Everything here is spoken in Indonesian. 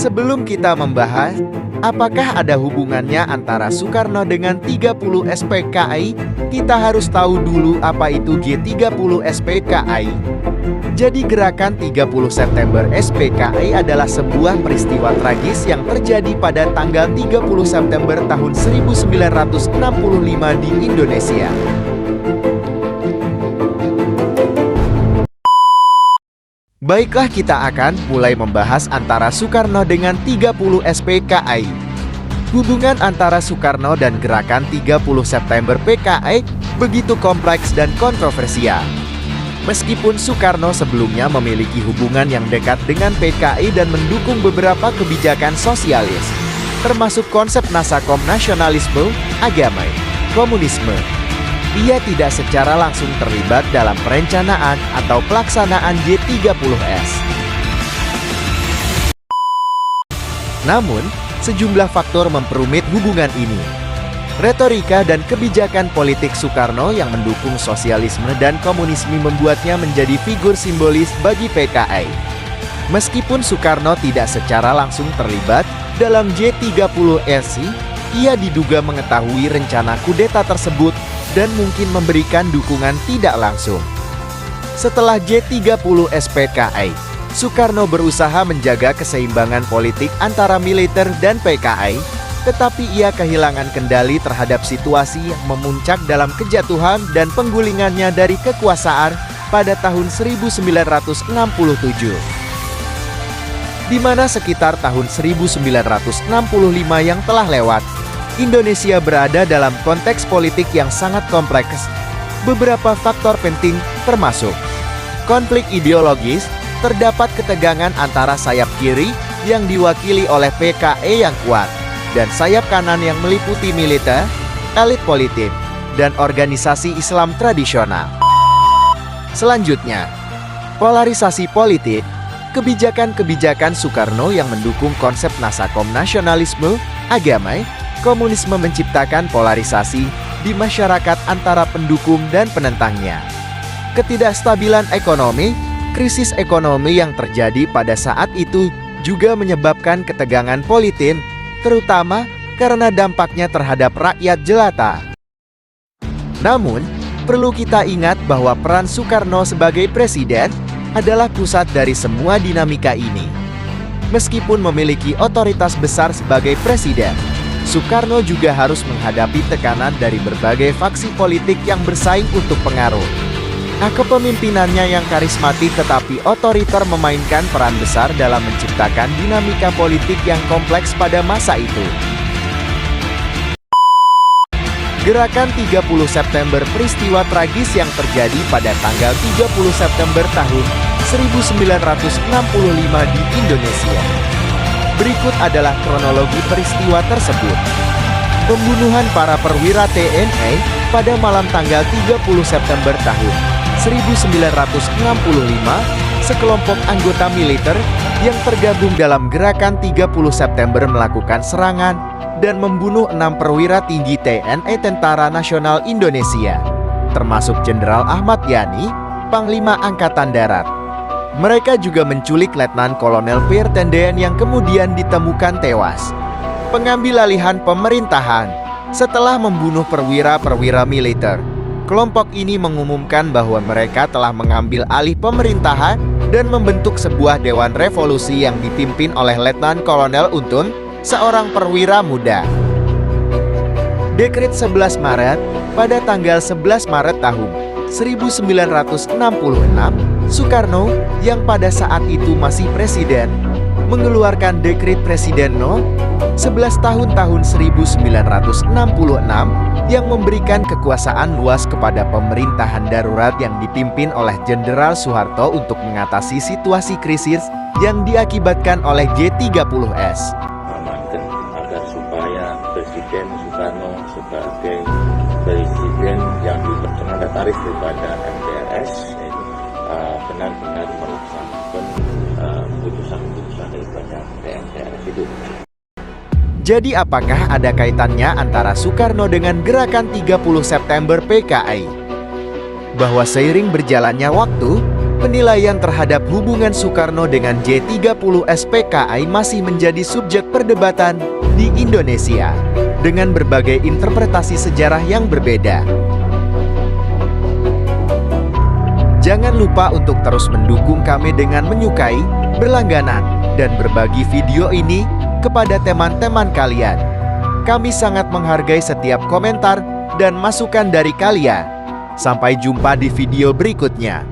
Sebelum kita membahas, apakah ada hubungannya antara Soekarno dengan 30 SPKI, kita harus tahu dulu apa itu G30 SPKI. Jadi Gerakan 30 September SPKI adalah sebuah peristiwa tragis yang terjadi pada tanggal 30 September tahun 1965 di Indonesia. Baiklah, kita akan mulai membahas antara Soekarno dengan 30 SPKI. Hubungan antara Soekarno dan Gerakan 30 September PKI begitu kompleks dan kontroversial. Meskipun Soekarno sebelumnya memiliki hubungan yang dekat dengan PKI dan mendukung beberapa kebijakan sosialis, termasuk konsep nasakom nasionalisme, agama, komunisme, ia tidak secara langsung terlibat dalam perencanaan atau pelaksanaan G30S. Namun, sejumlah faktor memperumit hubungan ini. Retorika dan kebijakan politik Soekarno yang mendukung sosialisme dan komunisme membuatnya menjadi figur simbolis bagi PKI. Meskipun Soekarno tidak secara langsung terlibat dalam G30S, ia diduga mengetahui rencana kudeta tersebut dan mungkin memberikan dukungan tidak langsung. Setelah G30 SPKI, Soekarno berusaha menjaga keseimbangan politik antara militer dan PKI, tetapi ia kehilangan kendali terhadap situasi yang memuncak dalam kejatuhan dan penggulingannya dari kekuasaan pada tahun 1967. Di mana sekitar tahun 1965 yang telah lewat, Indonesia berada dalam konteks politik yang sangat kompleks. Beberapa faktor penting termasuk konflik ideologis, terdapat ketegangan antara sayap kiri yang diwakili oleh PKI yang kuat, dan sayap kanan yang meliputi militer, elit politik, dan organisasi Islam tradisional. Selanjutnya, polarisasi politik, kebijakan-kebijakan Soekarno yang mendukung konsep nasakom nasionalisme, agama, komunisme menciptakan polarisasi di masyarakat antara pendukung dan penentangnya. Ketidakstabilan ekonomi, krisis ekonomi yang terjadi pada saat itu juga menyebabkan ketegangan politik, terutama karena dampaknya terhadap rakyat jelata. Namun, perlu kita ingat bahwa peran Soekarno sebagai presiden adalah pusat dari semua dinamika ini. Meskipun memiliki otoritas besar sebagai presiden, Soekarno juga harus menghadapi tekanan dari berbagai faksi politik yang bersaing untuk pengaruh. Kepemimpinannya yang karismatik tetapi otoriter memainkan peran besar dalam menciptakan dinamika politik yang kompleks pada masa itu. Gerakan 30 September, peristiwa tragis yang terjadi pada tanggal 30 September tahun 1965 di Indonesia. Berikut adalah kronologi peristiwa tersebut. Pembunuhan para perwira TNI pada malam tanggal 30 September tahun 1965, sekelompok anggota militer yang tergabung dalam Gerakan 30 September melakukan serangan dan membunuh 6 perwira tinggi TNI Tentara Nasional Indonesia, termasuk Jenderal Ahmad Yani, Panglima Angkatan Darat. Mereka juga menculik Letnan Kolonel Pierre Tendean yang kemudian ditemukan tewas. Pengambil alihan pemerintahan. Setelah membunuh perwira-perwira militer, kelompok ini mengumumkan bahwa mereka telah mengambil alih pemerintahan dan membentuk sebuah dewan revolusi yang dipimpin oleh Letnan Kolonel Untun, seorang perwira muda. Dekret 11 Maret, pada tanggal 11 Maret tahun 1966, Soekarno, yang pada saat itu masih presiden, mengeluarkan Dekret Presiden No. 11 tahun 1966 yang memberikan kekuasaan luas kepada pemerintahan darurat yang dipimpin oleh Jenderal Soeharto untuk mengatasi situasi krisis yang diakibatkan oleh G30S. Amankan agar supaya Presiden Soekarno sebagai presiden yang dipercaya kepada MPRS benar-benar melaksanakan putusan-putusan daripada MPRS itu. Jadi apakah ada kaitannya antara Soekarno dengan Gerakan 30 September PKI? Bahwa seiring berjalannya waktu, penilaian terhadap hubungan Soekarno dengan J30 SPKI masih menjadi subjek perdebatan di Indonesia dengan berbagai interpretasi sejarah yang berbeda. Jangan lupa untuk terus mendukung kami dengan menyukai, berlangganan, dan berbagi video ini kepada teman-teman kalian. Kami sangat menghargai setiap komentar dan masukan dari kalian. Sampai jumpa di video berikutnya.